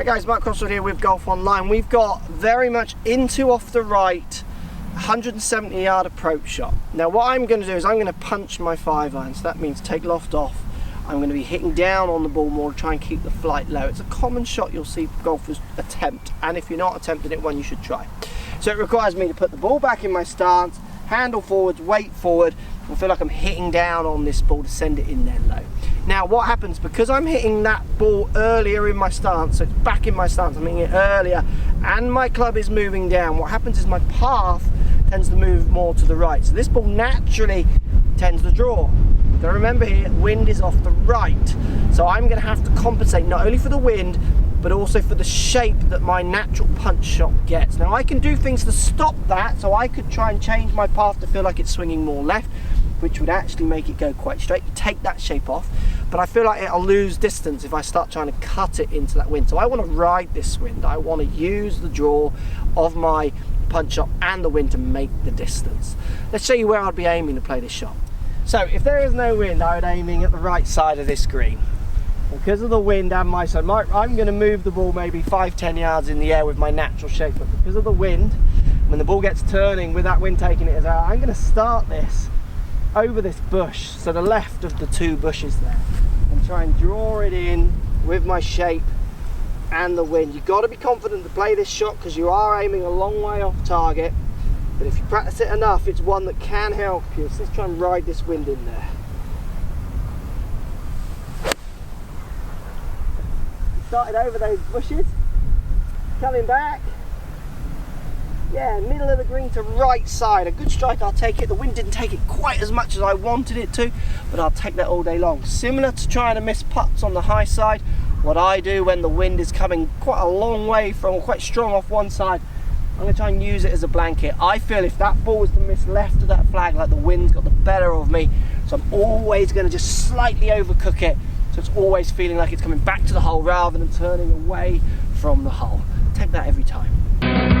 Hey guys, Mark Crossfield here with GolfOnline. We've got very much into off the right, 170 yard approach shot. Now what I'm going to do is I'm going to punch my 5-iron, so that means take loft off. I'm going to be hitting down on the ball more to try and keep the flight low. It's a common shot you'll see golfers attempt, and if you're not attempting it, one you should try. So it requires me to put the ball back in my stance, handle forwards, weight forward, and feel like I'm hitting down on this ball to send it in there low. Now what happens, because I'm hitting that ball earlier in my stance, so it's back in my stance, I'm hitting it earlier, and my club is moving down, what happens is my path tends to move more to the right. So this ball naturally tends to draw. Now remember here, wind is off the right. So I'm going to have to compensate not only for the wind, but also for the shape that my natural punch shot gets. Now I can do things to stop that, so I could try and change my path to feel like it's swinging more left, which would actually make it go quite straight. You take that shape off, but I feel like I'll lose distance if I start trying to cut it into that wind. So I want to ride this wind. I want to use the draw of my punch shot and the wind to make the distance. Let's show you where I'd be aiming to play this shot. So if there is no wind, I would aiming at the right side of this green. Because of the wind and my side, I'm going to move the ball maybe 5-10 yards in the air with my natural shape, but because of the wind, when the ball gets turning with that wind taking it as out, I'm going to start this over this bush, so the left of the two bushes there, and try and draw it in with my shape and the wind. You've got to be confident to play this shot because you are aiming a long way off target, but if you practice it enough, it's one that can help you. So let's try and ride this wind in there. Started over those bushes, coming back. Yeah, middle of the green to right side. A good strike, I'll take it. The wind didn't take it quite as much as I wanted it to, but I'll take that all day long. Similar to trying to miss putts on the high side, what I do when the wind is coming quite a long way from, or quite strong off one side, I'm going to try and use it as a blanket. I feel if that ball was to miss left of that flag, like the wind's got the better of me, so I'm always going to just slightly overcook it, so it's always feeling like it's coming back to the hole rather than turning away from the hole. Take that every time.